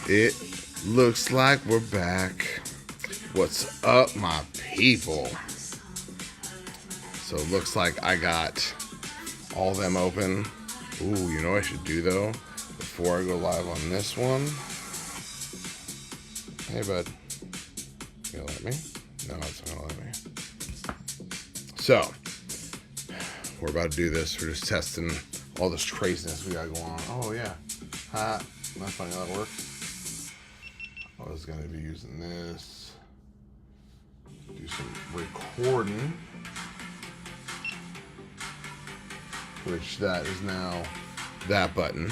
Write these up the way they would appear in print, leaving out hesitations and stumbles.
It looks like we're back. What's up, my people? So it looks like I got all of them open. Ooh, you know what I should do though? Before I go live on this one. Hey, bud. You gonna let me? No, it's not gonna let me. So, we're about to do this. We're just testing all this craziness we got going on. Oh, yeah. That's funny how that works. I was going to be using this. Do some recording. Which that is now that button.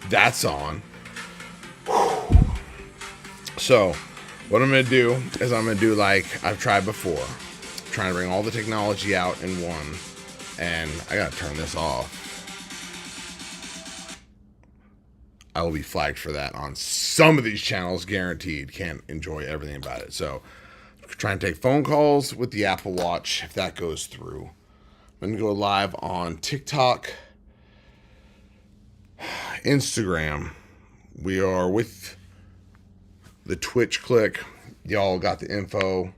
That's on. So, what I'm going to do is I'm going to do like I've tried before. I'm trying to bring all the technology out in one. And I got to turn this off. I will be flagged for that on some of these channels, guaranteed. Can't enjoy everything about it. So, try and take phone calls with the Apple Watch if that goes through. I'm going to go live on TikTok, Instagram. We are with the Twitch click. Y'all got the info.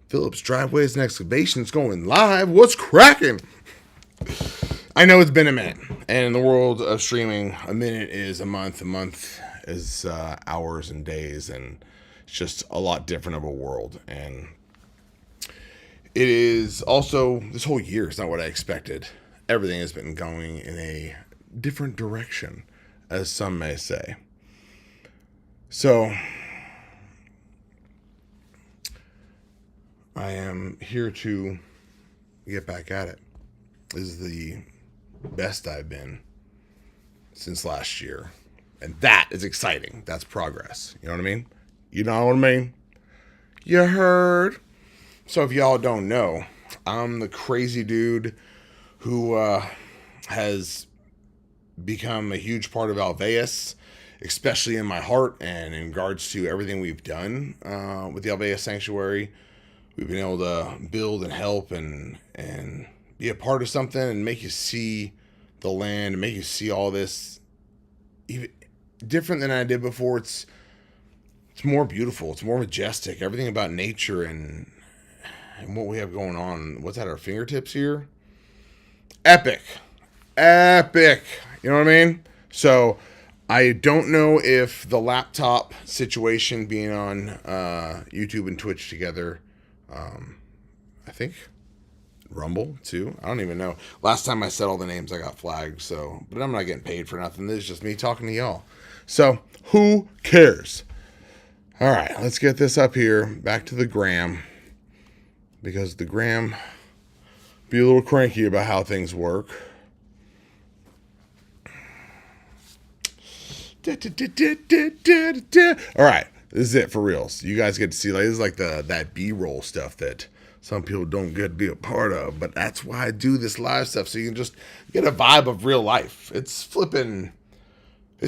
Phillips Driveways and Excavations going live. What's cracking? I know it's been a minute. And in the world of streaming, a minute is a month. A month is hours and days. And it's just a lot different of a world. And it is also, this whole year is not what I expected. Everything has been going in a different direction, as some may say. So, I am here to get back at it. This is the best I've been since last year. And that is exciting. That's progress. You know what I mean? You know what I mean? You heard? So if y'all don't know, I'm the crazy dude who has become a huge part of Alveus, especially in my heart and in regards to everything we've done with the Alveus Sanctuary. We've been able to build and help and be a part of something and make you see the land and make you see all this even different than I did before. It's more beautiful. It's more majestic. Everything about nature and what we have going on. What's at our fingertips here? Epic. Epic. You know what I mean? So I don't know if the laptop situation being on YouTube and Twitch together, I think Rumble too. I don't even know. Last time I said all the names, I got flagged. So, but I'm not getting paid for nothing. This is just me talking to y'all. So who cares? All right, let's get this up here. Back to the gram, because the gram be a little cranky about how things work. All right, this is it for reals. You guys get to see, like, this is like that B-roll stuff that some people don't get to be a part of, but that's why I do this live stuff, so you can just get a vibe of real life. It's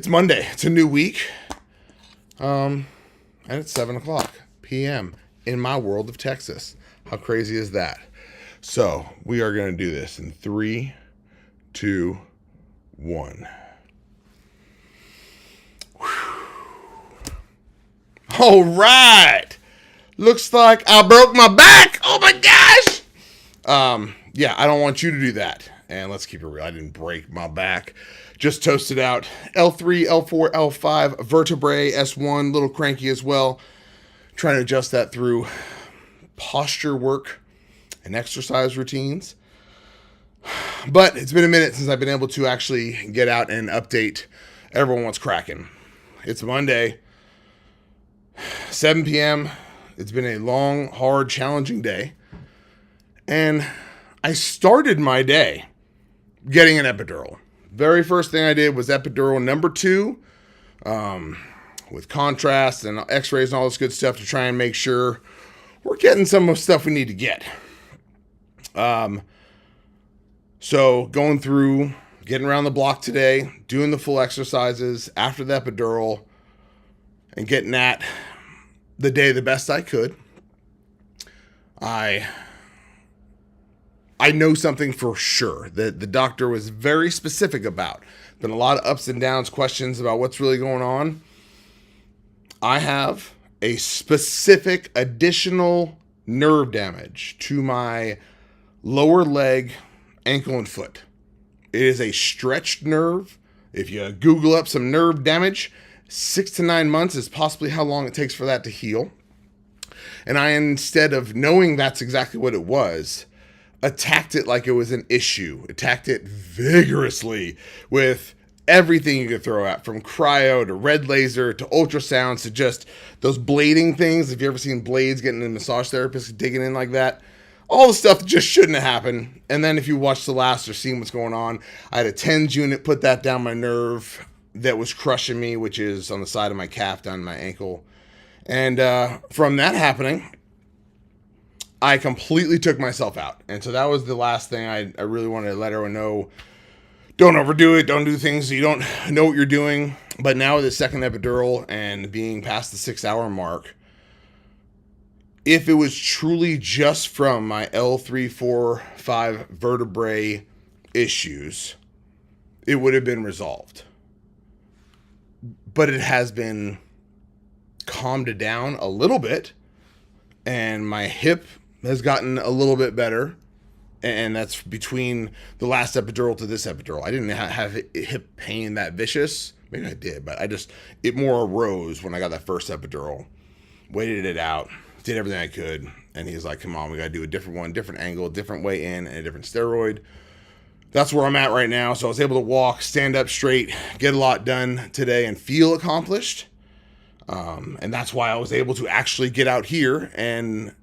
Monday. It's a new week. And it's 7:00 p.m. in my world of Texas. How crazy is that? So we are going to do this in 3, 2, 1. All right. Looks like I broke my back. Oh my gosh. Yeah, I don't want you to do that. And let's keep it real. I didn't break my back. Just toasted out L3, L4, L5, vertebrae, S1, little cranky as well. Trying to adjust that through posture work and exercise routines. But it's been a minute since I've been able to actually get out and update everyone what's cracking. It's Monday, 7 p.m. It's been a long, hard, challenging day. And I started my day getting an epidural. Very first thing I did was epidural number 2 with contrast and x-rays and all this good stuff to try and make sure we're getting some of the stuff we need to get. So going through, getting around the block today, doing the full exercises after the epidural, and getting at the day the best I could. I know something for sure that the doctor was very specific about. Been a lot of ups and downs, questions about what's really going on. I have a specific additional nerve damage to my lower leg, ankle, and foot. It is a stretched nerve. If you Google up some nerve damage, 6 to 9 months is possibly how long it takes for that to heal. And I, instead of knowing that's exactly what it was, attacked it like it was an issue. Attacked it vigorously with everything you could throw at, from cryo to red laser to ultrasounds to just those blading things. If you ever seen blades getting a massage therapist digging in like that, all the stuff that just shouldn't have happened. And then if you watch the last or seen what's going on, I had a TENS unit put that down my nerve that was crushing me, which is on the side of my calf down my ankle. And from that happening, I completely took myself out. And so that was the last thing I really wanted to let everyone know. Don't overdo it. Don't do things you don't know what you're doing. But now with the second epidural and being past the 6-hour mark, if it was truly just from my L3, 4, 5 vertebrae issues, it would have been resolved. But it has been calmed down a little bit, and my hip has gotten a little bit better. And that's between the last epidural to this epidural. I didn't have hip pain that vicious. Maybe I did, but it more arose when I got that first epidural. Waited it out, did everything I could. And he's like, come on, we got to do a different one, different angle, different way in, and a different steroid. That's where I'm at right now. So I was able to walk, stand up straight, get a lot done today, and feel accomplished. And that's why I was able to actually get out here and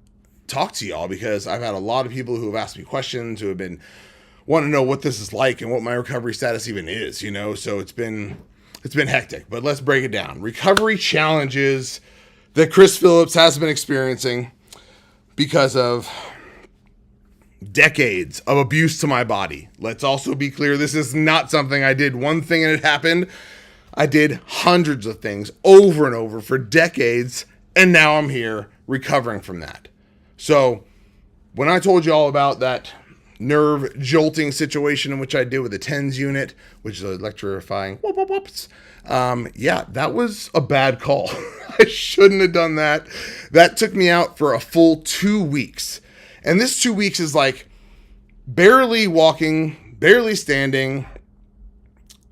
talk to y'all, because I've had a lot of people who have asked me questions, who have been wanting to know what this is like and what my recovery status even is, you know. So it's been hectic, but let's break it down. Recovery challenges that Chris Phillips has been experiencing because of decades of abuse to my body. Let's also be clear, this is not something I did one thing and it happened. I did hundreds of things over and over for decades, and now I'm here recovering from that. So when I told you all about that nerve jolting situation in which I did with the TENS unit, which is electrifying, yeah, that was a bad call. I shouldn't have done that. That took me out for a full 2 weeks. And this 2 weeks is like barely walking, barely standing,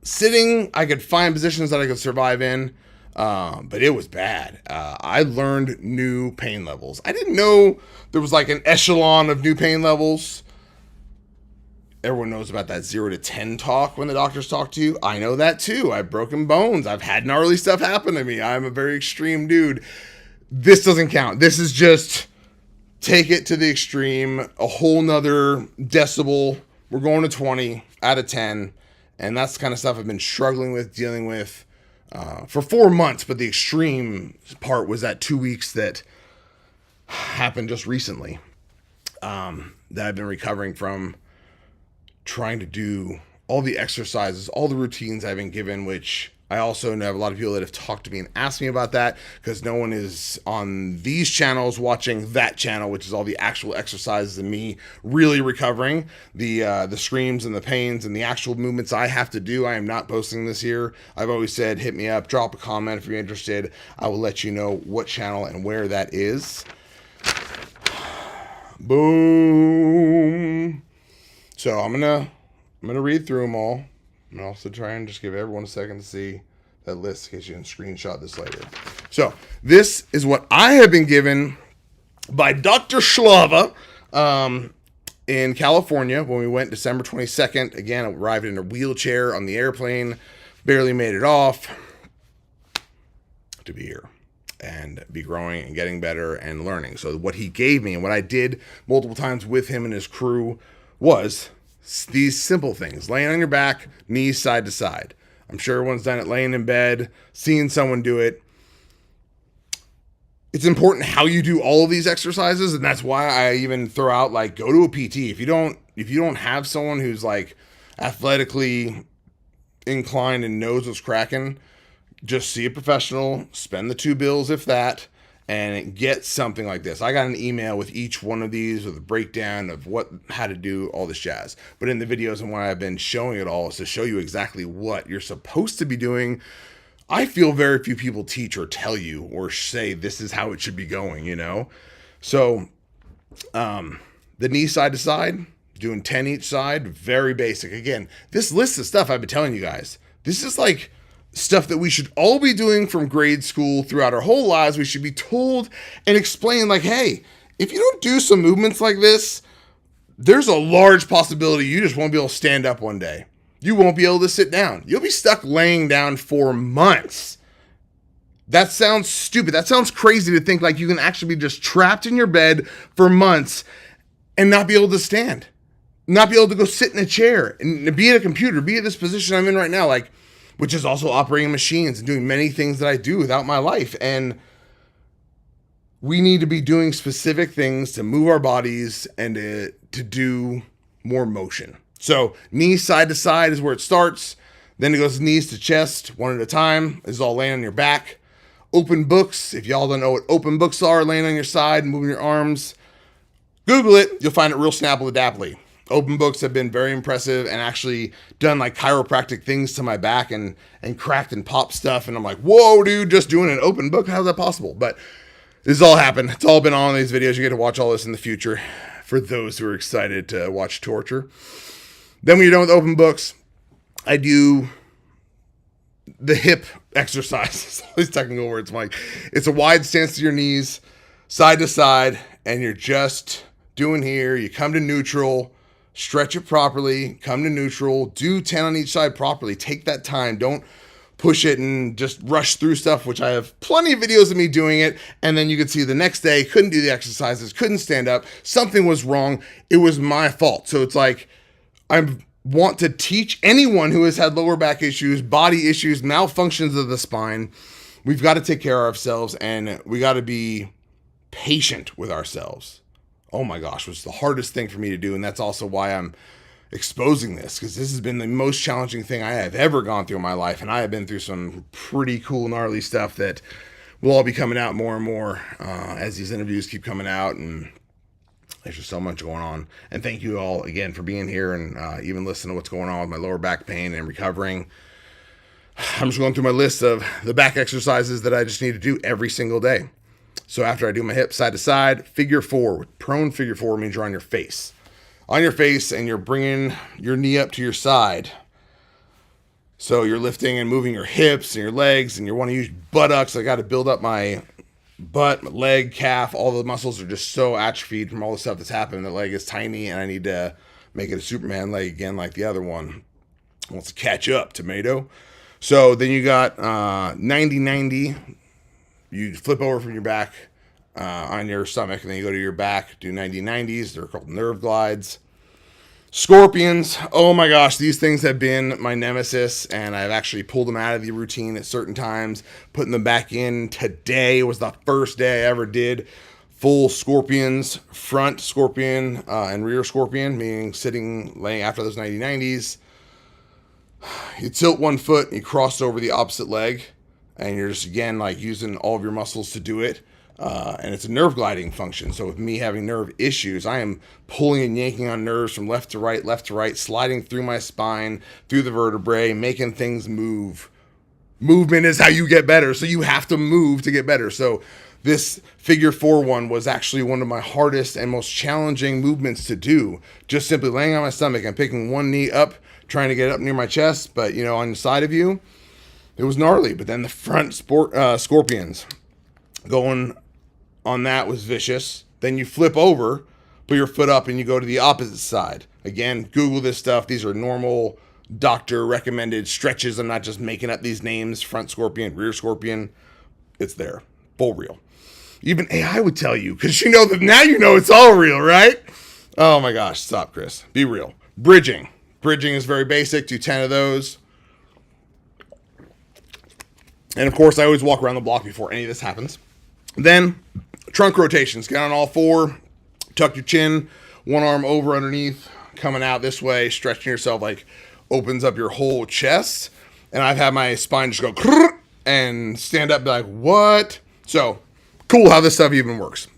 sitting. I could find positions that I could survive in. But it was bad. I learned new pain levels. I didn't know there was like an echelon of new pain levels. Everyone knows about that 0 to 10 talk when the doctors talk to you. I know that too. I've broken bones. I've had gnarly stuff happen to me. I'm a very extreme dude. This doesn't count. This is just take it to the extreme, a whole nother decibel. We're going to 20 out of 10. And that's the kind of stuff I've been struggling with, dealing with for 4 months. But the extreme part was that 2 weeks that happened just recently, that I've been recovering from, trying to do all the exercises, all the routines I've been given, which I also know have a lot of people that have talked to me and asked me about that, because no one is on these channels watching that channel, which is all the actual exercises and me really recovering. The screams and the pains and the actual movements I have to do, I am not posting this here. I've always said, hit me up, drop a comment if you're interested. I will let you know what channel and where that is. Boom. So I'm gonna read through them all. I'm also trying to just give everyone a second to see that list in case you can screenshot this later. So this is what I have been given by Dr. Schlava in California when we went December 22nd. Again, I arrived in a wheelchair on the airplane, barely made it off, to be here and be growing and getting better and learning. So what he gave me and what I did multiple times with him and his crew was these simple things: laying on your back, knees side to side. I'm sure everyone's done it laying in bed, seeing someone do it. It's important how you do all of these exercises, and that's why I even throw out, like, go to a PT. If you don't have someone who's like athletically inclined and knows what's cracking, just see a professional, spend the $2, if that, and get something like this. I got an email with each one of these with a breakdown of how to do all this jazz. But in the videos and why I've been showing it all is to show you exactly what you're supposed to be doing I feel very few people teach or tell you or say this is how it should be going, you know? So, the knee side to side, doing 10 each side, very basic. Again, this list of stuff I've been telling you guys, this is like stuff that we should all be doing from grade school throughout our whole lives. We should be told and explained like, hey, if you don't do some movements like this, there's a large possibility you just won't be able to stand up one day. You won't be able to sit down. You'll be stuck laying down for months. That sounds stupid. That sounds crazy to think like you can actually be just trapped in your bed for months and not be able to stand, not be able to go sit in a chair and be at a computer, be at this position I'm in right now, like, which is also operating machines and doing many things that I do without my life. And we need to be doing specific things to move our bodies and to do more motion. So knees side to side is where it starts. Then it goes knees to chest, one at a time. This is all laying on your back. Open books. If y'all don't know what open books are, laying on your side and moving your arms, Google it. You'll find it real snappily dappily. Open books have been very impressive and actually done like chiropractic things to my back and cracked and popped stuff. And I'm like, whoa, dude, just doing an open book. How's that possible? But this has all happened. It's all been on these videos. You get to watch all this in the future for those who are excited to watch torture. Then when you're done with open books, I do the hip exercises. All these technical words. I'm like, it's a wide stance to your knees, side to side, and you're just doing here. You come to neutral, stretch it properly, come to neutral, do 10 on each side properly. Take that time. Don't push it and just rush through stuff, which I have plenty of videos of me doing it. And then you could see the next day, couldn't do the exercises, couldn't stand up. Something was wrong. It was my fault. So it's like, I want to teach anyone who has had lower back issues, body issues, malfunctions of the spine. We've got to take care of ourselves and we got to be patient with ourselves. Oh my gosh, was the hardest thing for me to do. And that's also why I'm exposing this, because this has been the most challenging thing I have ever gone through in my life. And I have been through some pretty cool, gnarly stuff that will all be coming out more and more as these interviews keep coming out. And there's just so much going on. And thank you all again for being here and even listening to what's going on with my lower back pain and recovering. I'm just going through my list of the back exercises that I just need to do every single day. So after I do my hips side to side, figure four. Prone figure four means you're on your face. On your face and you're bringing your knee up to your side. So you're lifting and moving your hips and your legs and you want to use buttocks. I got to build up my butt, my leg, calf. All the muscles are just so atrophied from all the stuff that's happened. The leg is tiny and I need to make it a Superman leg again like the other one. Wants to catch up, tomato. So then you got 90-90. You flip over from your back on your stomach, and then you go to your back, do 90-90s. They're called nerve glides. Scorpions. Oh my gosh, these things have been my nemesis, and I've actually pulled them out of the routine at certain times, putting them back in. Today was the first day I ever did full scorpions, front scorpion and rear scorpion, meaning sitting, laying after those 90-90s. You tilt one foot, and you cross over the opposite leg, and you're just, again, like using all of your muscles to do it. And it's a nerve gliding function. So with me having nerve issues, I am pulling and yanking on nerves from left to right, sliding through my spine, through the vertebrae, making things move. Movement is how you get better. So you have to move to get better. So this figure four one was actually one of my hardest and most challenging movements to do. Just simply laying on my stomach and picking one knee up, trying to get up near my chest, but you know, on the side of you, it was gnarly. But then the front scorpions going on that was vicious. Then you flip over, put your foot up, and you go to the opposite side. Again, Google this stuff. These are normal doctor recommended stretches. I'm not just making up these names. Front scorpion, rear scorpion. It's there. Full real. Even AI would tell you, because you know that now you know it's all real, right? Oh my gosh. Stop, Chris. Be real. Bridging. Bridging is very basic. Do 10 of those. And of course, I always walk around the block before any of this happens. Then trunk rotations. Get on all four, tuck your chin, one arm over underneath, coming out this way, stretching yourself, like opens up your whole chest. And I've had my spine just go and stand up, be like, what? So cool how this stuff even works.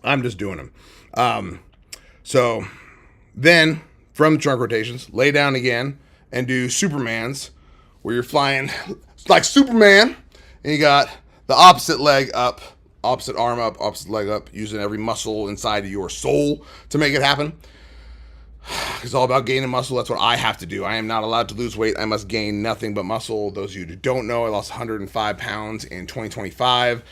I'm just doing them. So then from the trunk rotations, lay down again and do Supermans, where you're flying like Superman, and you got the opposite leg up, opposite arm up, opposite leg up, using every muscle inside of your soul to make it happen. It's all about gaining muscle. That's what I have to do. I am not allowed to lose weight. I must gain nothing but muscle. Those of you who don't know, I lost 105 pounds in 2025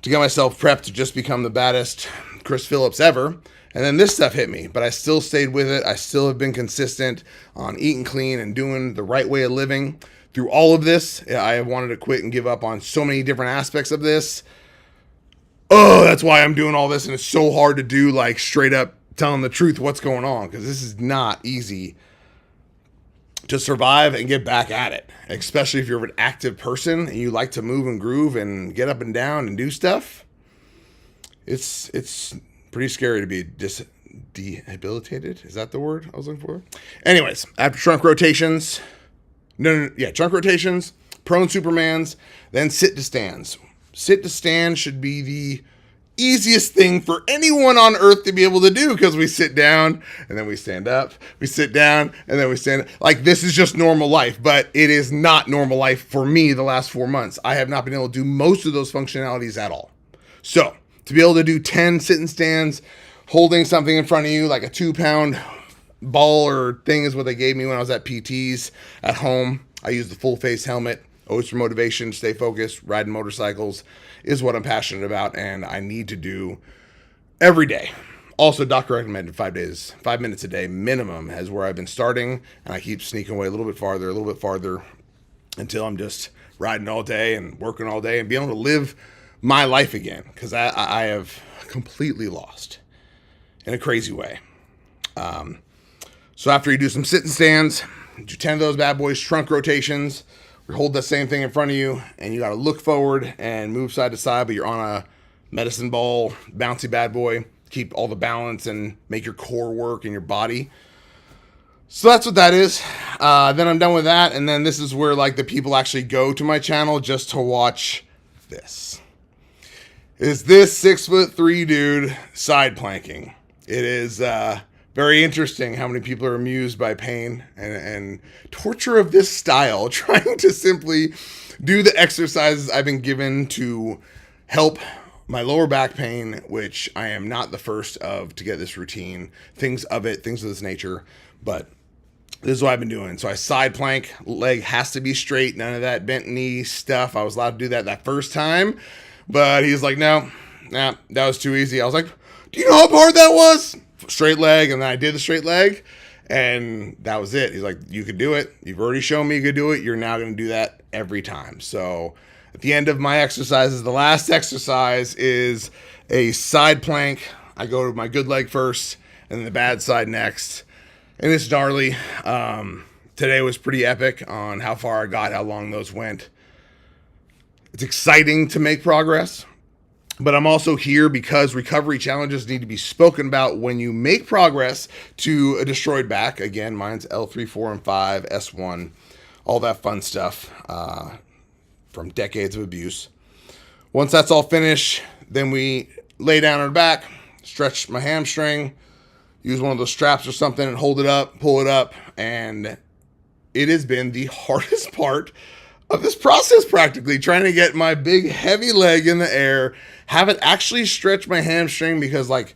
to get myself prepped to just become the baddest Chris Phillips ever. And then this stuff hit me, but I still stayed with it. I still have been consistent on eating clean and doing the right way of living. Through all of this, I have wanted to quit and give up on so many different aspects of this. Oh, that's why I'm doing all this, and it's so hard to do, like, straight up telling the truth what's going on, because this is not easy to survive and get back at it, especially if you're an active person and you like to move and groove and get up and down and do stuff. It's pretty scary to be debilitated. Is that the word I was looking for? Anyways, after trunk rotations, trunk rotations, prone Supermans, then sit to stands. Sit to stand should be the easiest thing for anyone on earth to be able to do, because we sit down and then we stand up, we sit down and then we stand up. Like, this is just normal life, but it is not normal life for me the last 4 months. I have not been able to do most of those functionalities at all. So to be able to do 10 sit and stands, holding something in front of you, like a 2-pound ball or thing is what they gave me when I was at PT's at home. I use the full face helmet, always for motivation, stay focused, riding motorcycles is what I'm passionate about, and I need to do every day. Also, doctor recommended 5 minutes a day minimum is where I've been starting, and I keep sneaking away a little bit farther until I'm just riding all day and working all day and being able to live my life again, because I have completely lost in a crazy way. So after you do some sit and stands, do 10 of those bad boys, trunk rotations, we hold that same thing in front of you, and you got to look forward and move side to side, but you're on a medicine ball, bouncy bad boy, keep all the balance and make your core work in your body. So that's what that is. Then I'm done with that, and then this is where, like, the people actually go to my channel just to watch this. Is this 6'3" dude side planking? It is very interesting how many people are amused by pain and torture of this style, trying to simply do the exercises I've been given to help my lower back pain, which I am not the first of to get this routine, things of this nature, but this is what I've been doing. So I side plank, leg has to be straight, none of that bent knee stuff. I was allowed to do that first time, but he's like, no, that was too easy. I was like, do you know how hard that was? Straight leg, and then I did the straight leg, and that was it. He's like, you could do it. You've already shown me you could do it. You're now going to do that every time. So at the end of my exercises, the last exercise is a side plank. I go to my good leg first, and then the bad side next. And it's gnarly. Today was pretty epic on how far I got, how long those went. It's exciting to make progress. But I'm also here because recovery challenges need to be spoken about when you make progress to a destroyed back. Again, mine's L3, 4, and 5, S1, all that fun stuff from decades of abuse. Once that's all finished, then we lay down on our back, stretch my hamstring, use one of those straps or something and hold it up, pull it up, and it has been the hardest part of this process, practically trying to get my big heavy leg in the air, have it actually stretch my hamstring, because, like,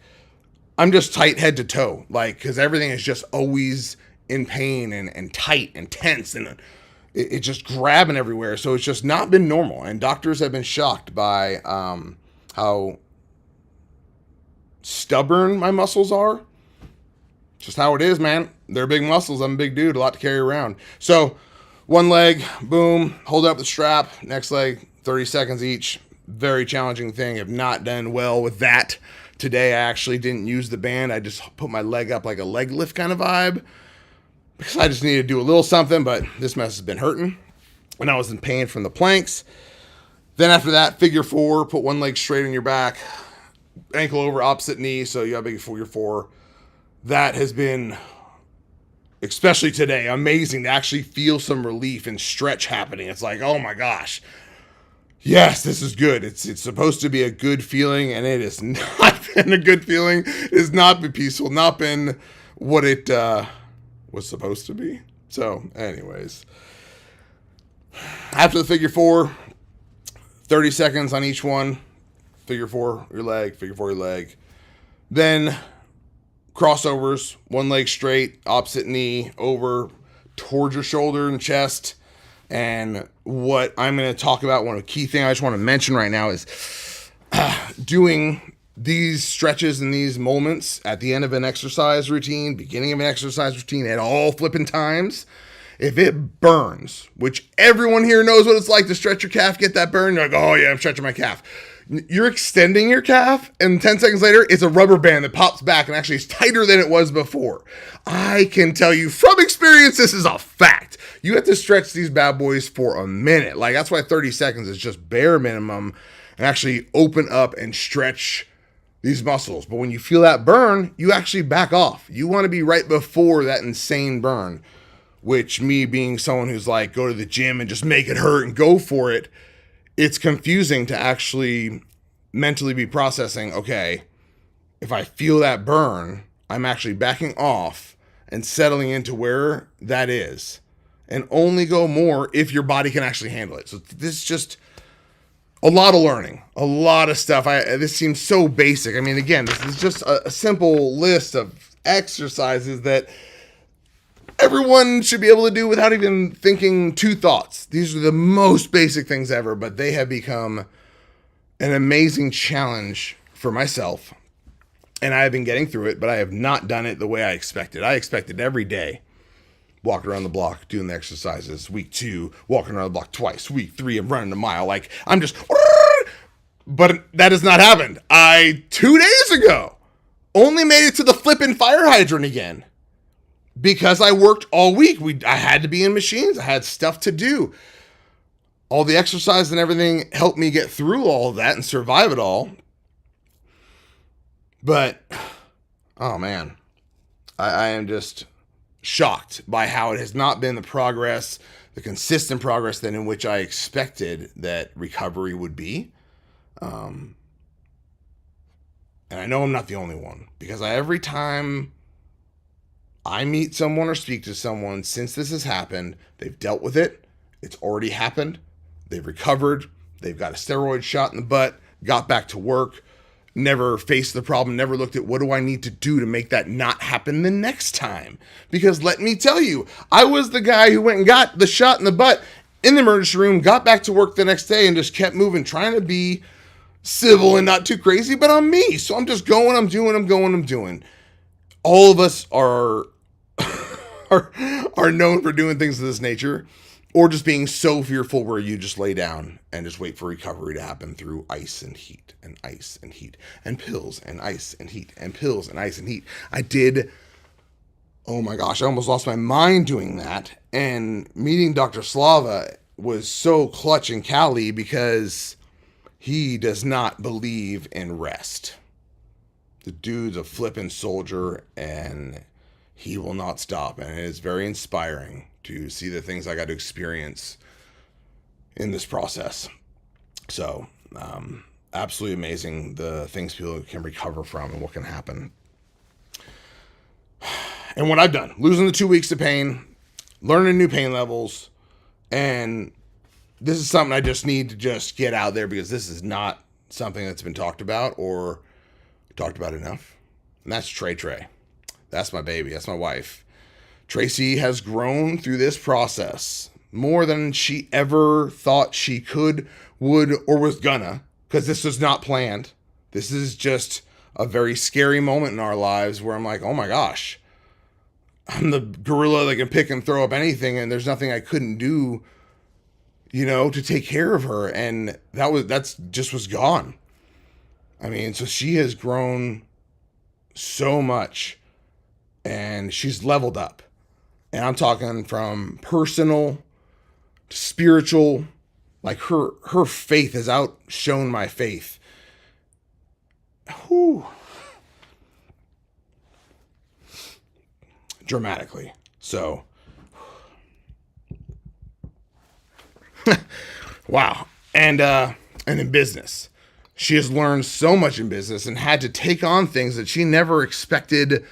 I'm just tight head to toe, like, because everything is just always in pain and tight and tense, and it's just grabbing everywhere. So it's just not been normal, and doctors have been shocked by how stubborn my muscles are. Just how it is, man. They're big muscles. I'm a big dude, a lot to carry around. So one leg, boom, hold up the strap. Next leg, 30 seconds each. Very challenging thing. Have not done well with that. Today I actually didn't use the band. I just put my leg up like a leg lift kind of vibe, because I just needed to do a little something, but this mess has been hurting. And I was in pain from the planks. Then after that, figure 4, put one leg straight on your back, ankle over opposite knee, so you have a figure 4. That has been, especially today, amazing to actually feel some relief and stretch happening. It's like, oh my gosh, yes, this is good. It's supposed to be a good feeling, and it has not been a good feeling. It has not been peaceful, not been what it was supposed to be. So anyways, After the figure four, 30 seconds on each one. Figure four, your leg, figure four, your leg. Then crossovers, one leg straight, opposite knee over towards your shoulder and chest. And what I'm going to talk about, one of the key things I just want to mention right now is doing these stretches and these moments at the end of an exercise routine, beginning of an exercise routine at all flipping times. If it burns, which everyone here knows what it's like to stretch your calf, get that burn, you're like, oh yeah, I'm stretching my calf. You're extending your calf, and 10 seconds later, it's a rubber band that pops back and actually is tighter than it was before. I can tell you from experience, this is a fact. You have to stretch these bad boys for a minute. Like, that's why 30 seconds is just bare minimum, and actually open up and stretch these muscles. But when you feel that burn, you actually back off. You want to be right before that insane burn, which, me being someone who's like, go to the gym and just make it hurt and go for it, it's confusing to actually mentally be processing, okay, if I feel that burn, I'm actually backing off and settling into where that is, and only go more if your body can actually handle it. So this is just a lot of learning, a lot of stuff. This seems so basic. I mean, again, this is just a simple list of exercises that everyone should be able to do without even thinking two thoughts. These are the most basic things ever, but they have become an amazing challenge for myself. And I have been getting through it, but I have not done it the way I expected. I expected every day, walking around the block, doing the exercises. Week 2, walking around the block twice. Week 3, I'm running a mile. Like, I'm just, but that has not happened. 2 days ago, only made it to the flipping fire hydrant again. Because I worked all week. I had to be in machines. I had stuff to do. All the exercise and everything helped me get through all of that and survive it all. But, oh man, I am just shocked by how it has not been the progress, the consistent progress that in which I expected that recovery would be. And I know I'm not the only one, because every time I meet someone or speak to someone since this has happened, they've dealt with it. It's already happened. They've recovered. They've got a steroid shot in the butt, got back to work, never faced the problem, never looked at what do I need to do to make that not happen the next time. Because let me tell you, I was the guy who went and got the shot in the butt in the emergency room, got back to work the next day and just kept moving, trying to be civil and not too crazy, but I'm me. So I'm just going, I'm doing. All of us are known for doing things of this nature, or just being so fearful where you just lay down and just wait for recovery to happen through ice and heat and ice and heat and pills and ice and heat and pills and ice and heat. Oh my gosh, I almost lost my mind doing that. And meeting Dr. Slava was so clutch and Cali, because he does not believe in rest. The dude's a flippin' soldier, and he will not stop. And it is very inspiring to see the things I got to experience in this process. So, absolutely amazing, the things people can recover from and what can happen. And what I've done, losing the 2 weeks of pain, learning new pain levels, and this is something I just need to just get out there, because this is not something that's been talked about or talked about enough. And that's Trey. That's my baby. That's my wife. Tracy has grown through this process more than she ever thought she could, would, or was gonna, because this was not planned. This is just a very scary moment in our lives where I'm like, oh my gosh, I'm the gorilla that can pick and throw up anything, and there's nothing I couldn't do, to take care of her. And that's just was gone. I mean, so she has grown so much, and she's leveled up. And I'm talking from personal to spiritual. Like, her faith has outshone my faith. Whew. Dramatically. So, wow. And in business, she has learned so much in business and had to take on things that she never expected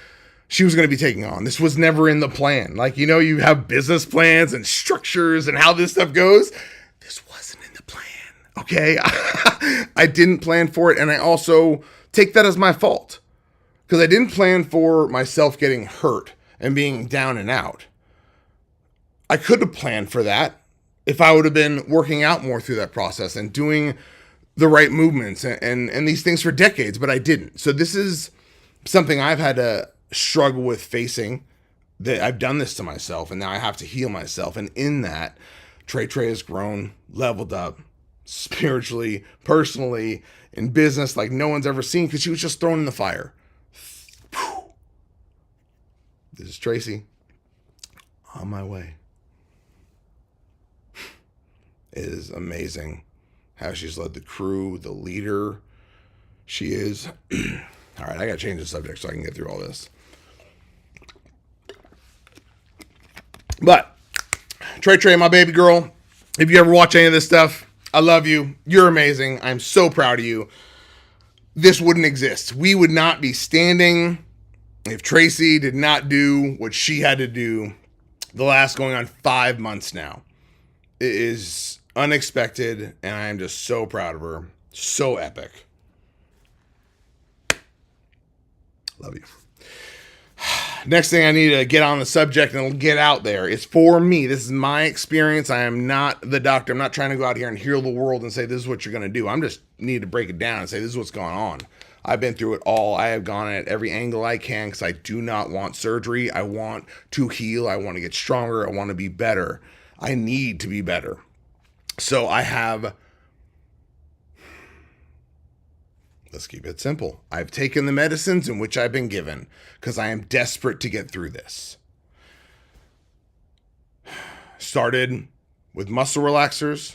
she was going to be taking on. This was never in the plan. Like, you know, you have business plans and structures and how this stuff goes. This wasn't in the plan. Okay. I didn't plan for it. And I also take that as my fault because I didn't plan for myself getting hurt and being down and out. I could have planned for that if I would have been working out more through that process and doing the right movements and these things for decades, but I didn't. So this is something I've had to struggle with facing, that I've done this to myself and now I have to heal myself. And in that, Trey has grown, leveled up spiritually, personally, in business like no one's ever seen because she was just thrown in the fire. This is Tracy on my way. It is amazing how she's led the crew, the leader she is. All right, I got to change the subject so I can get through all this. But Trey, my baby girl, if you ever watch any of this stuff, I love you. You're amazing. I'm so proud of you. This wouldn't exist. We would not be standing if Tracy did not do what she had to do the last going on 5 months now. It is unexpected, and I am just so proud of her. So epic. Love you. Next thing I need to get on the subject and get out there. It's for me. This is my experience. I am not the doctor. I'm not trying to go out here and heal the world and say this is what you're going to do. I'm just need to break it down and say this is what's going on. I've been through it all. I have gone at every angle I can because I do not want surgery. I want to heal. I want to get stronger. I want to be better. I need to be better. So I have... Let's keep it simple. I've taken the medicines in which I've been given because I am desperate to get through this. Started with muscle relaxers.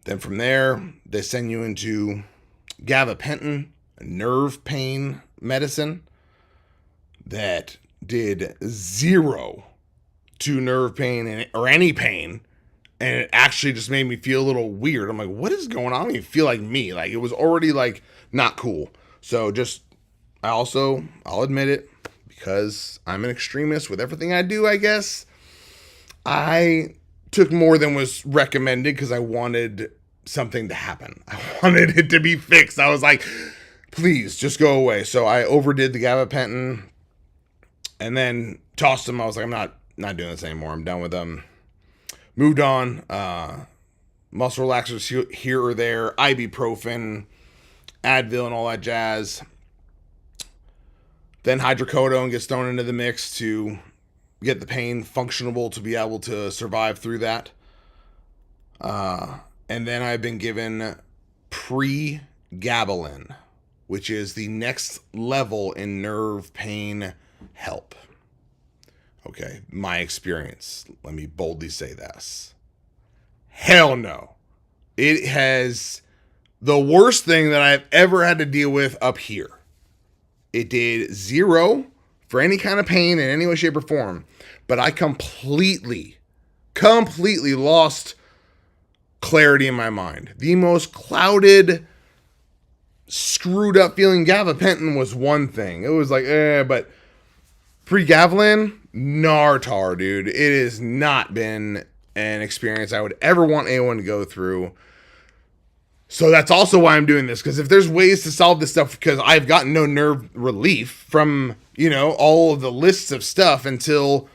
Then from there, they send you into gabapentin, a nerve pain medicine that did 0 to nerve pain or any pain. And it actually just made me feel a little weird. I'm like, what is going on? I don't even feel like me. Like, it was already, like, not cool. So just, I'll admit it, because I'm an extremist with everything I do, I guess. I took more than was recommended because I wanted something to happen. I wanted it to be fixed. I was like, please, just go away. So I overdid the gabapentin and then tossed them. I was like, I'm not doing this anymore. I'm done with them. Moved on, muscle relaxers here or there, ibuprofen, Advil, and all that jazz. Then hydrocodone gets thrown into the mix to get the pain functionable to be able to survive through that. And then I've been given pregabalin, which is the next level in nerve pain help. Okay, my experience. Let me boldly say this. Hell no. It has the worst thing that I've ever had to deal with up here. It did 0 for any kind of pain in any way, shape, or form. But I completely lost clarity in my mind. The most clouded, screwed up feeling gabapentin was one thing. It was like, but pregabalin, Nartar, dude. It has not been an experience I would ever want anyone to go through. So that's also why I'm doing this, because if there's ways to solve this stuff, because I've gotten no nerve relief from, all of the lists of stuff until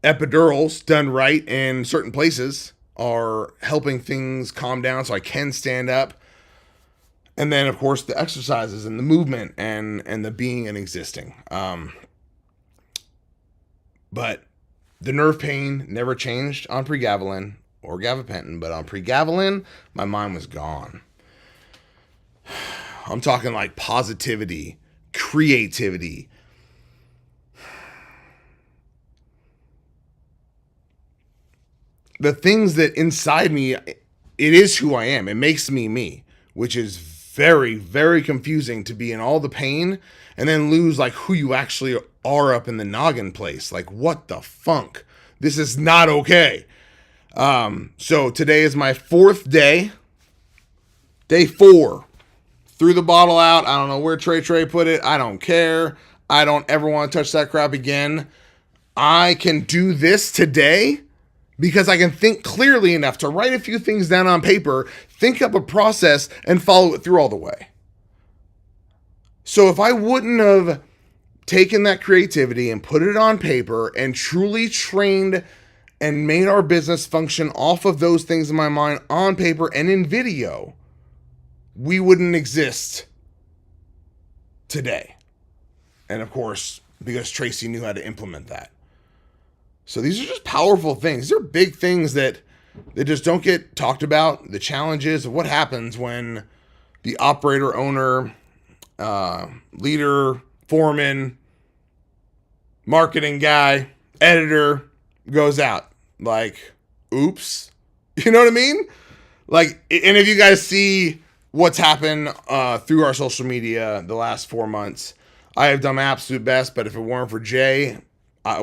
epidurals done right in certain places are helping things calm down so I can stand up. And then, of course, the exercises and the movement and the being and existing. But the nerve pain never changed on pregabalin or gabapentin, but on pregabalin, my mind was gone. I'm talking like positivity, creativity. The things that inside me, it is who I am. It makes me me, which is very, very confusing to be in all the pain and then lose like who you actually are up in the noggin place. Like, what the funk? This is not okay. So today is my 4th day. Day 4. threw the bottle out. I don't know where Trey put it. I don't care. I don't ever want to touch that crap again. I can do this today because I can think clearly enough to write a few things down on paper, think up a process, and follow it through all the way. So if I wouldn't have taken that creativity and put it on paper and truly trained and made our business function off of those things in my mind on paper and in video, we wouldn't exist today. And of course, because Tracy knew how to implement that. So these are just powerful things. These are big things that just don't get talked about. The challenges of what happens when the operator, owner, leader, foreman, marketing guy, editor goes out. Like, oops. You know what I mean? Like, and if you guys see what's happened through our social media the last 4 months, I have done my absolute best, but if it weren't for Jay,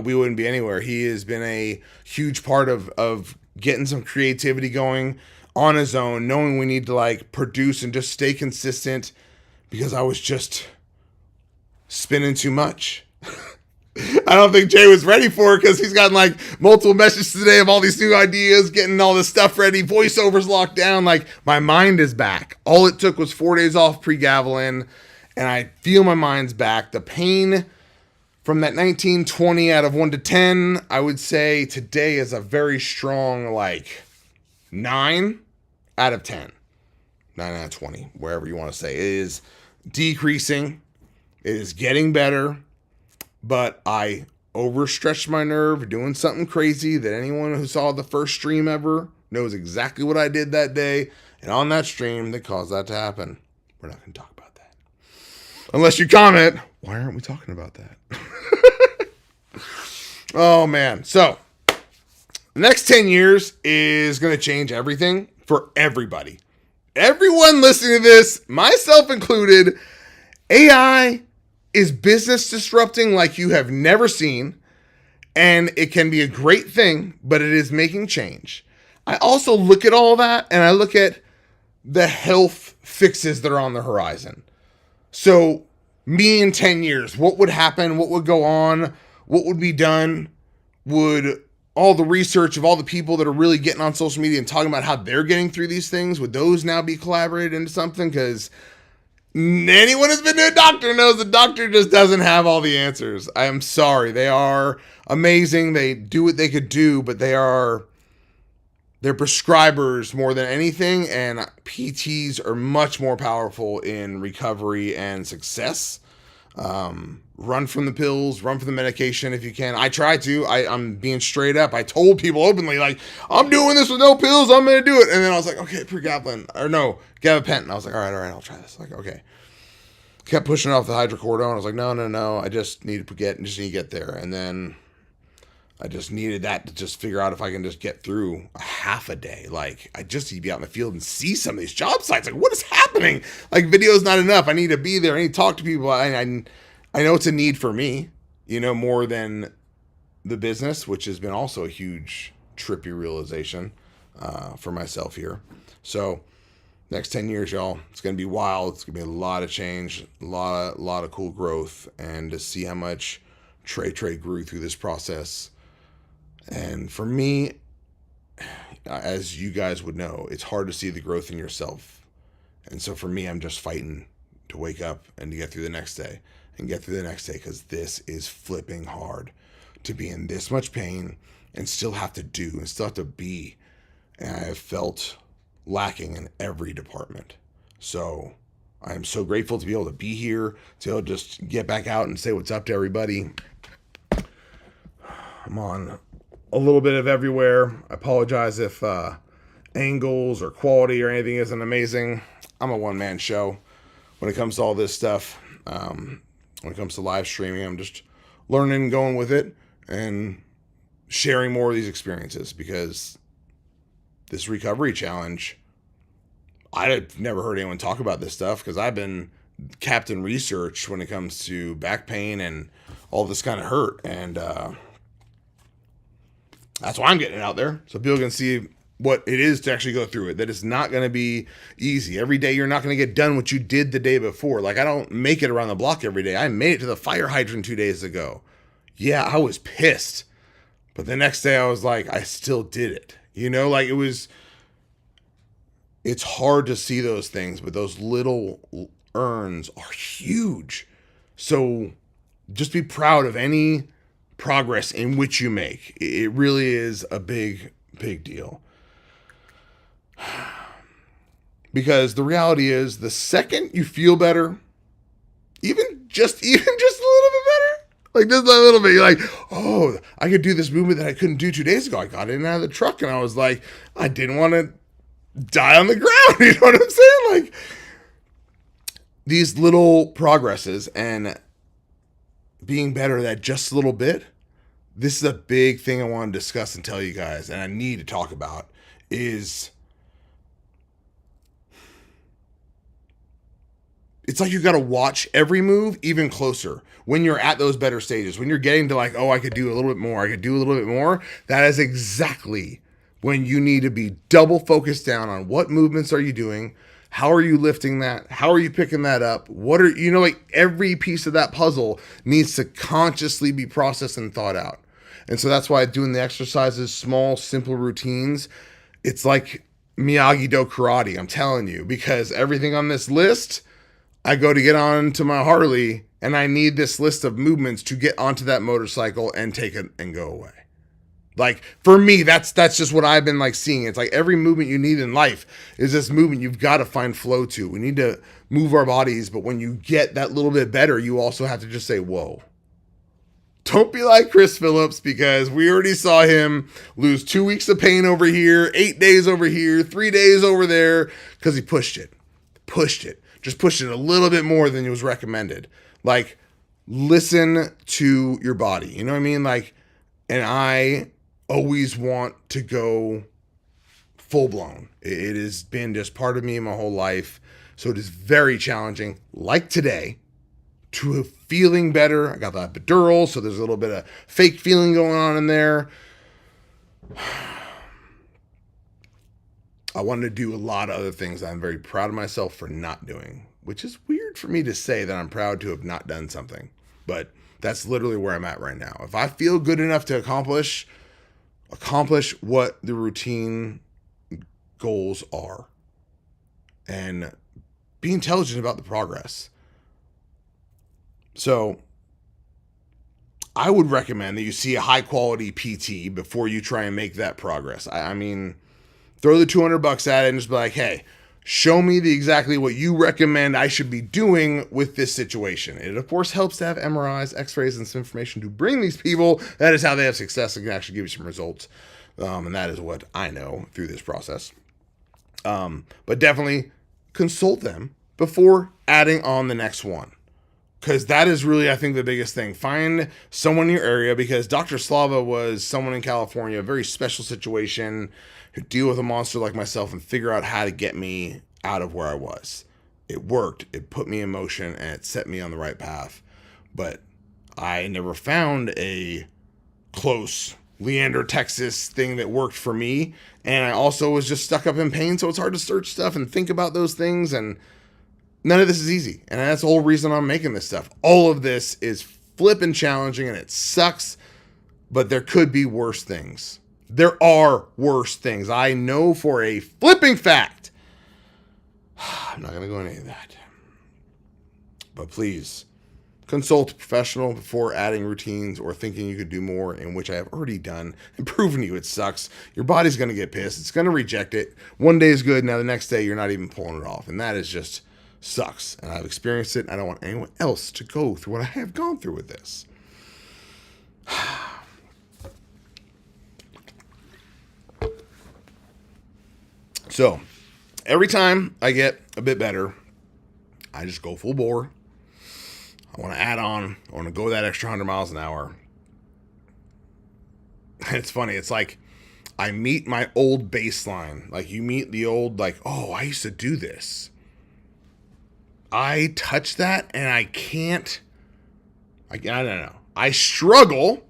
we wouldn't be anywhere. He has been a huge part of getting some creativity going on his own, knowing we need to like produce and just stay consistent because I was just spinning too much. I don't think Jay was ready for it because he's gotten like multiple messages today of all these new ideas, getting all this stuff ready, voiceovers locked down. Like my mind is back. All it took was 4 days off pre-Gavelin, and I feel my mind's back. The pain from that 1920 out of 1 to 10, I would say today is a very strong like 9 out of 10. 9 out of 20, wherever you want to say. It is decreasing. It is getting better. But I overstretched my nerve doing something crazy that anyone who saw the first stream ever knows exactly what I did that day. And on that stream, that caused that to happen. We're not going to talk about that. Unless you comment, why aren't we talking about that? Oh, man. So, the next 10 years is going to change everything for everybody. Everyone listening to this, myself included, AI is business disrupting like you have never seen, and it can be a great thing, but it is making change. I also look at all that, and I look at the health fixes that are on the horizon. So, me in 10 years, what would happen? What would go on? What would be done? Would all the research of all the people that are really getting on social media and talking about how they're getting through these things, would those now be collaborated into something? Because anyone who's been to a doctor knows the doctor just doesn't have all the answers. I am sorry. They are amazing. They do what they could do, but they're prescribers more than anything, and PTs are much more powerful in recovery and success. Run from the pills, run from the medication if you can. I try to. I'm being straight up. I told people openly, like, I'm doing this with no pills. I'm going to do it. And then I was like, okay, pregabalin. Or no, gabapentin. I was like, all right, I'll try this. Like, okay. Kept pushing off the hydrocodone. I was like, no. I just need to get there. And then I just needed that to just figure out if I can just get through a half a day. Like, I just need to be out in the field and see some of these job sites. Like, what is happening? Like, video's not enough. I need to be there. I need to talk to people. I know it's a need for me, more than the business, which has been also a huge trippy realization for myself here. So next 10 years, y'all, it's going to be wild. It's going to be a lot of change, a lot of cool growth, and to see how much Trey grew through this process. And for me, as you guys would know, it's hard to see the growth in yourself. And so for me, I'm just fighting to wake up and to get through the next day. And get through the next day, because this is flipping hard to be in this much pain and still have to do and still have to be. And I have felt lacking in every department. So I am so grateful to be able to be here, to be able to just get back out and say what's up to everybody. I'm on a little bit of everywhere. I apologize if angles or quality or anything isn't amazing. I'm a one-man show when it comes to all this stuff. When it comes to live streaming, I'm just learning and going with it and sharing more of these experiences, because this recovery challenge, I've never heard anyone talk about this stuff, because I've been Captain Research when it comes to back pain and all this kind of hurt. And that's why I'm getting it out there, so people can see what it is to actually go through it, that it's not going to be easy. Every day you're not going to get done what you did the day before. Like, I don't make it around the block every day. I made it to the fire hydrant 2 days ago. Yeah, I was pissed. But the next day I was like, I still did it. You know, like it's hard to see those things, but those little earns are huge. So just be proud of any progress in which you make. It really is a big, big deal. Because the reality is, the second you feel better, even just a little bit better, like just a little bit, you're like, oh, I could do this movement that I couldn't do 2 days ago. I got in and out of the truck and I was like, I didn't want to die on the ground. You know what I'm saying? Like, these little progresses and being better at just a little bit, this is a big thing I want to discuss and tell you guys, and I need to talk about, is it's like you got to watch every move even closer when you're at those better stages. When you're getting to like, oh, I could do a little bit more. I could do a little bit more. That is exactly when you need to be double focused down on what movements are you doing? How are you lifting that? How are you picking that up? What are, you know, like every piece of that puzzle needs to consciously be processed and thought out. And so that's why doing the exercises, small, simple routines, it's like Miyagi-Do karate, I'm telling you, because everything on this list, I go to get on to my Harley and I need this list of movements to get onto that motorcycle and take it and go away. Like, for me, that's just what I've been like seeing. It's like every movement you need in life is this movement you've got to find flow to. We need to move our bodies, but when you get that little bit better, you also have to just say, whoa. Don't be like Chris Phillips, because we already saw him lose 2 weeks of pain over here, 8 days over here, 3 days over there, because he pushed it. Just pushed it a little bit more than it was recommended. Like, listen to your body. You know what I mean? Like, and I always want to go full blown. It has been just part of me my whole life. So it is very challenging, like today, to feeling better. I got the epidural, so there's a little bit of fake feeling going on in there. I wanted to do a lot of other things I'm very proud of myself for not doing, which is weird for me to say that I'm proud to have not done something. But that's literally where I'm at right now. If I feel good enough to accomplish what the routine goals are and be intelligent about the progress. So I would recommend that you see a high quality PT before you try and make that progress. I mean, throw the $200 at it and just be like, hey, show me exactly what you recommend I should be doing with this situation. It, of course, helps to have MRIs, x-rays, and some information to bring these people. That is how they have success and can actually give you some results. And that is what I know through this process. But definitely consult them before adding on the next one. Because that is really, I think, the biggest thing. Find someone in your area, because Dr. Slava was someone in California, a very special situation, who deal with a monster like myself and figure out how to get me out of where I was. It worked. It put me in motion and it set me on the right path. But I never found a close Leander, Texas thing that worked for me. And I also was just stuck up in pain, so it's hard to search stuff and think about those things. And none of this is easy. And that's the whole reason I'm making this stuff. All of this is flippin' challenging and it sucks, but there could be worse things. There are worse things. I know for a flipping fact. I'm not going to go into any of that. But please, consult a professional before adding routines or thinking you could do more, in which I have already done and proven to you it sucks. Your body's going to get pissed. It's going to reject it. One day is good. Now the next day you're not even pulling it off. And that is just sucks. And I've experienced it. I don't want anyone else to go through what I have gone through with this. So, every time I get a bit better, I just go full bore. I want to add on. I want to go that extra 100 miles an hour. And it's funny. It's like I meet my old baseline. Like you meet the old, like, oh, I used to do this. I touch that and I can't. I don't know. I struggle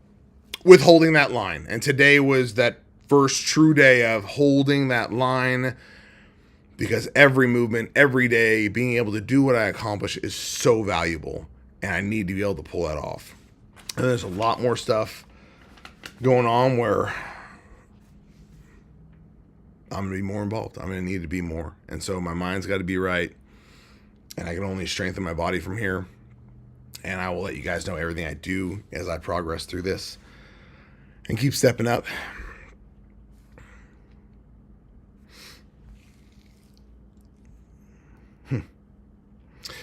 with holding that line. And today was that first true day of holding that line, because every movement, every day, being able to do what I accomplish is so valuable, and I need to be able to pull that off. And there's a lot more stuff going on where I'm going to be more involved. I'm going to need to be more. And so my mind's got to be right, and I can only strengthen my body from here. And I will let you guys know everything I do as I progress through this and keep stepping up.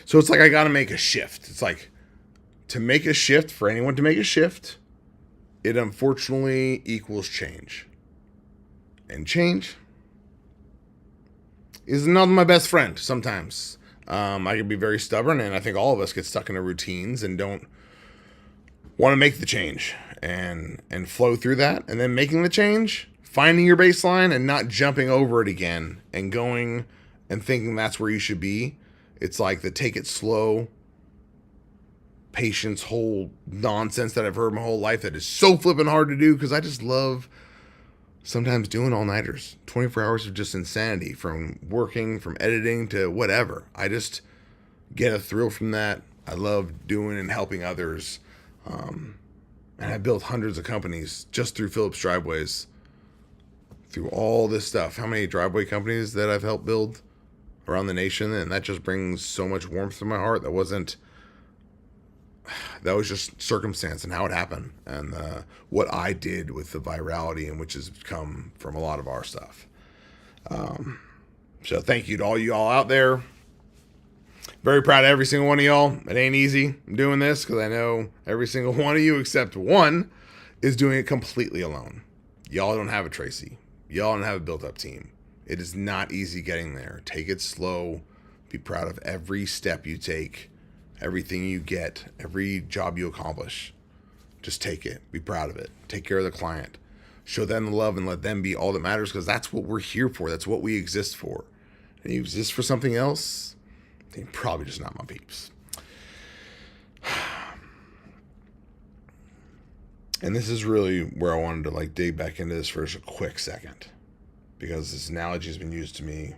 So it's like I got to make a shift. It's like, to make a shift, for anyone to make a shift, it unfortunately equals change. And change is not my best friend sometimes. I can be very stubborn, and I think all of us get stuck into routines and don't want to make the change and flow through that. And then making the change, finding your baseline and not jumping over it again and going and thinking that's where you should be. It's like the take it slow, patience, whole nonsense that I've heard my whole life that is so flippin' hard to do, because I just love sometimes doing all-nighters, 24 hours of just insanity, from working, from editing to whatever. I just get a thrill from that. I love doing and helping others. And I built hundreds of companies just through Phillips Driveways, through all this stuff. How many driveway companies that I've helped build around the nation, and that just brings so much warmth to my heart. That was just circumstance and how it happened, and what I did with the virality, and which has come from a lot of our stuff. So thank you to all you all out there. Very proud of every single one of y'all. It ain't easy doing this, because I know every single one of you except one is doing it completely alone. Y'all don't have a Tracy. Y'all don't have a built-up team. It is not easy getting there. Take it slow. Be proud of every step you take, everything you get, every job you accomplish. Just take it. Be proud of it. Take care of the client. Show them the love and let them be all that matters, because that's what we're here for. That's what we exist for. And you exist for something else, then you're probably just not my peeps. And this is really where I wanted to dig back into this for just a quick second, because this analogy has been used to me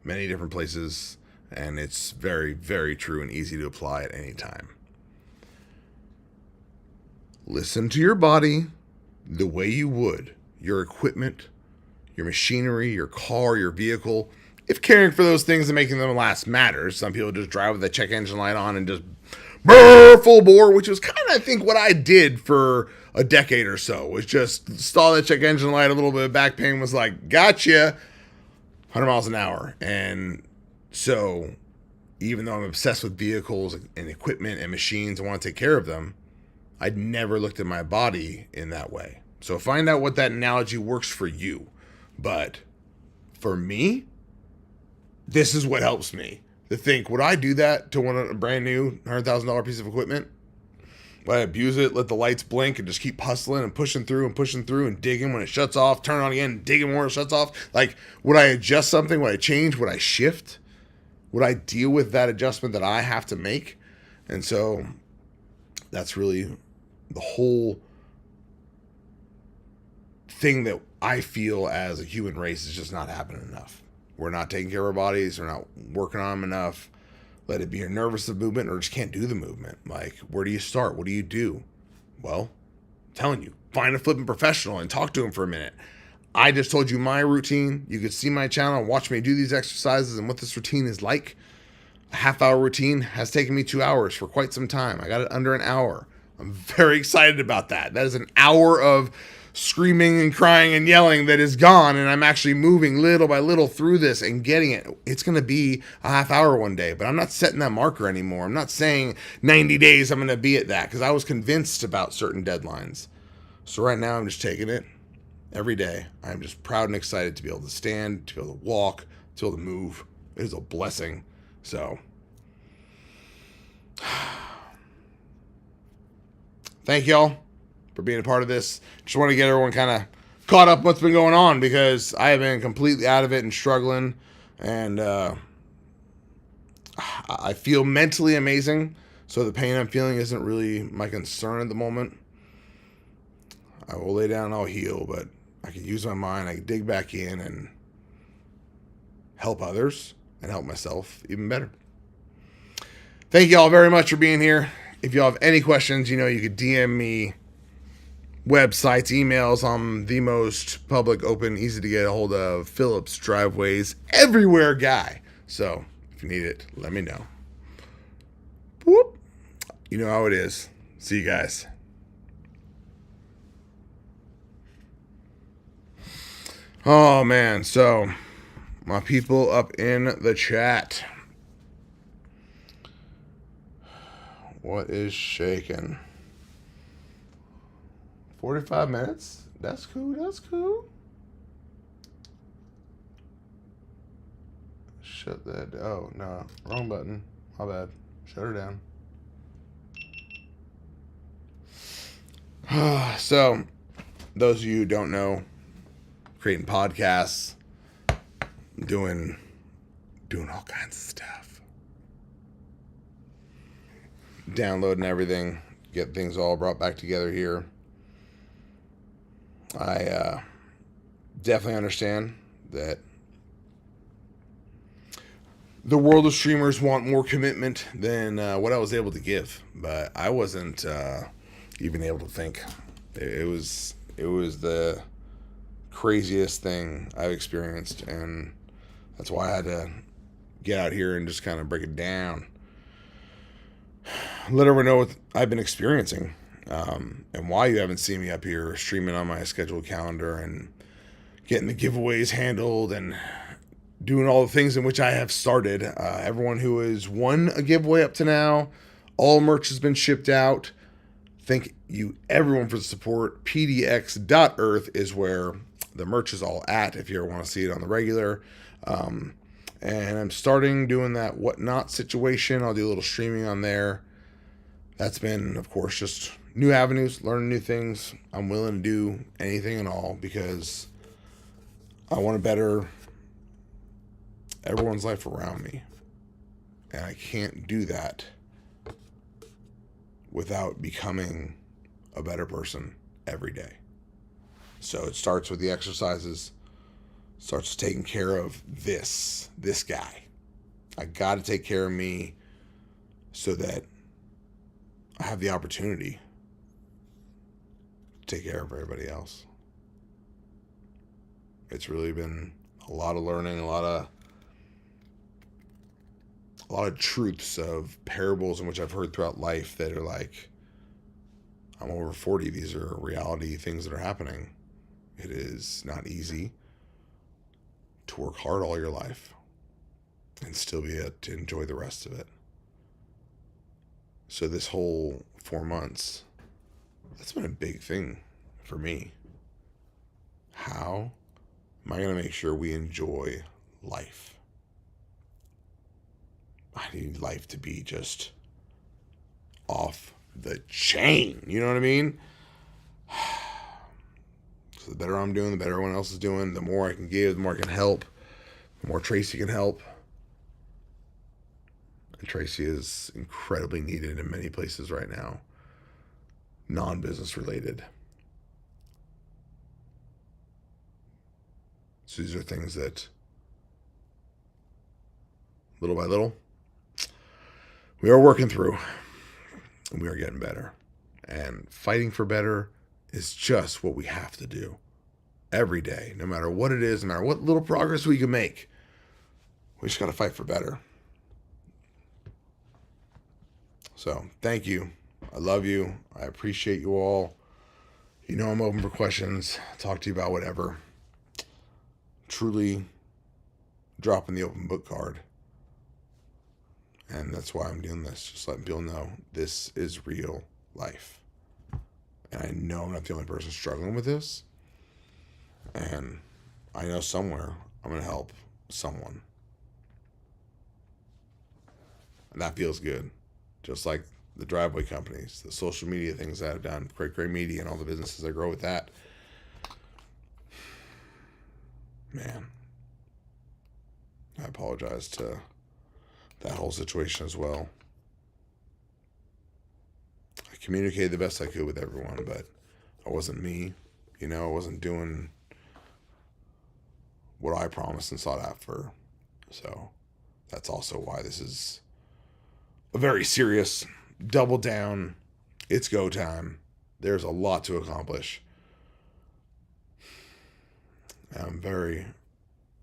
many different places, and it's very, very true and easy to apply at any time. Listen to your body the way you would your equipment, your machinery, your car, your vehicle. If caring for those things and making them last matters, some people just drive with the check engine light on and just brrr, full bore, which was kind of, I think, what I did for a decade or so, was just stall that check engine light, a little bit of back pain, was like, gotcha, 100 miles an hour. And so even though I'm obsessed with vehicles and equipment and machines and want to take care of them, I'd never looked at my body in that way. So find out what that analogy works for you. But for me, this is what helps me to think, would I do that to a brand new $100,000 piece of equipment? Would I abuse it, let the lights blink, and just keep hustling and pushing through and digging when it shuts off, turn on again, digging more when it shuts off? Like, would I adjust something? Would I change? Would I shift? Would I deal with that adjustment that I have to make? And so that's really the whole thing that I feel as a human race is just not happening enough. We're not taking care of our bodies. We're not working on them enough. Let it be you're nervous of movement or just can't do the movement. Like, where do you start? What do you do? Well, I'm telling you, find a flipping professional and talk to him for a minute. I just told you my routine. You could see my channel and watch me do these exercises and what this routine is like. A half-hour routine has taken me 2 hours for quite some time. I got it under an hour. I'm very excited about that. That is an hour of screaming and crying and yelling that is gone, and I'm actually moving little by little through this and getting it. It's going to be a half hour one day, but I'm not setting that marker anymore. I'm not saying 90 days I'm going to be at that, because I was convinced about certain deadlines. So right now I'm just taking it every day. I'm just proud and excited to be able to stand, to be able to walk, to be able to move. It is a blessing. So thank y'all for being a part of this. Just want to get everyone kind of caught up what's been going on, because I have been completely out of it and struggling, and I feel mentally amazing, so the pain I'm feeling isn't really my concern at the moment. I will lay down and I'll heal, but I can use my mind. I can dig back in and help others and help myself even better. Thank you all very much for being here. If you all have any questions, you could DM me, websites, emails. I'm the most public, open, easy to get a hold of Phillips Driveways everywhere guy. So if you need it, let me know. Whoop. You know how it is. See you guys. Oh man, so my people up in the chat. What is shaking? 45 minutes? That's cool. Shut that. Oh, no. Wrong button. My bad. Shut her down. So, those of you who don't know, creating podcasts, doing all kinds of stuff. Downloading everything, get things all brought back together here. I definitely understand that the world of streamers want more commitment than what I was able to give, but I wasn't even able to think. It was the craziest thing I've experienced, and that's why I had to get out here and just kind of break it down, let everyone know what I've been experiencing, and why you haven't seen me up here streaming on my scheduled calendar and getting the giveaways handled and doing all the things in which I have started. Everyone who has won a giveaway up to now, all merch has been shipped out. Thank you everyone for the support. pdx.earth is where the merch is all at if you ever want to see it on the regular. And I'm starting doing that Whatnot situation. I'll do a little streaming on there. That's been, of course, just new avenues, learning new things. I'm willing to do anything and all because I want to better everyone's life around me. And I can't do that without becoming a better person every day. So it starts with the exercises, starts taking care of this guy. I got to take care of me so that I have the opportunity to take care of everybody else. It's really been a lot of learning, a lot of truths of parables in which I've heard throughout life that are like, I'm over 40. These are reality things that are happening. It is not easy to work hard all your life and still be able to enjoy the rest of it. So this whole 4 months, that's been a big thing for me. How am I going to make sure we enjoy life? I need life to be just off the chain. You know what I mean? So the better I'm doing, the better everyone else is doing. The more I can give, the more I can help. The more Tracy can help. And Tracy is incredibly needed in many places right now. Non-business related. So these are things that, little by little, we are working through. And we are getting better. And fighting for better is just what we have to do every day, no matter what it is, no matter what little progress we can make. We just got to fight for better. So thank you. I love you. I appreciate you all. You know I'm open for questions. Talk to you about whatever. Truly dropping the open book card. And that's why I'm doing this. Just letting people know this is real life. And I know I'm not the only person struggling with this. And I know somewhere I'm going to help someone. And that feels good. Just like the driveway companies, the social media things that I've done, Great Media and all the businesses that grow with that. Man, I apologize to that whole situation as well. I communicated the best I could with everyone, but I wasn't me. I wasn't doing what I promised and sought after. So that's also why this is a very serious double down. It's go time. There's a lot to accomplish. I'm very,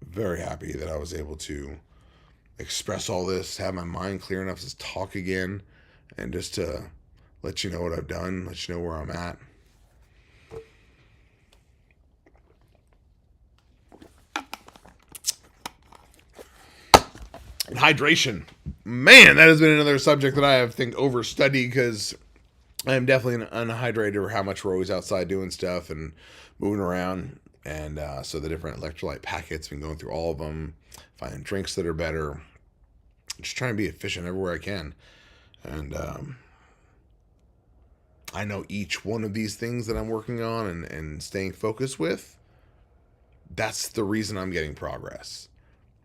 very happy that I was able to express all this, have my mind clear enough to talk again, and just to let you know what I've done, let you know where I'm at. And hydration. Man, that has been another subject that I have overstudied, because I am definitely an unhydrated for how much we're always outside doing stuff and moving around. And so the different electrolyte packets, been going through all of them, finding drinks that are better, just trying to be efficient everywhere I can. And I know each one of these things that I'm working on and staying focused with, that's the reason I'm getting progress.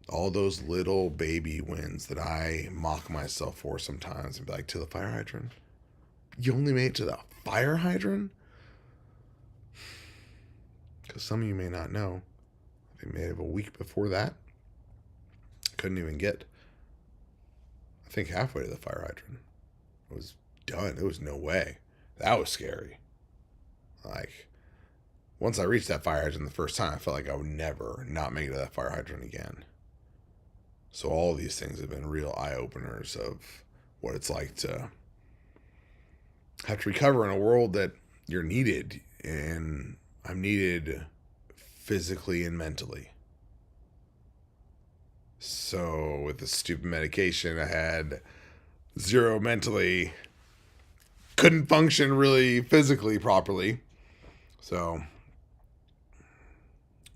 All those little baby wins that I mock myself for sometimes and be like, to the fire hydrant? You only made it to the fire hydrant? Because some of you may not know, I think maybe a week before that, I couldn't even get, I think, halfway to the fire hydrant. It was done. There was no way. That was scary. Like, once I reached that fire hydrant the first time, I felt like I would never not make it to that fire hydrant again. So all of these things have been real eye-openers of what it's like to have to recover in a world that you're needed. And I'm needed physically and mentally. So with the stupid medication, I had zero mentally. Couldn't function really physically properly. So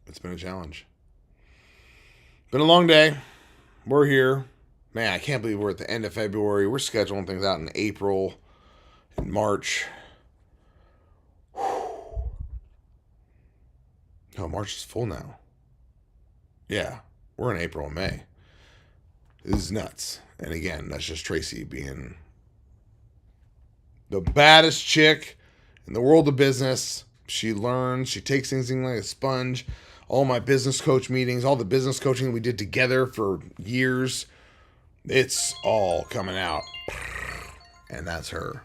it's been a challenge. Been a long day. We're here. Man, I can't believe we're at the end of February. We're scheduling things out in April and March. Oh, March is full now. Yeah, we're in April and May. This is nuts. And again, that's just Tracy being the baddest chick in the world of business. She learns. She takes things in like a sponge. All my business coach meetings, all the business coaching we did together for years, it's all coming out. And that's her.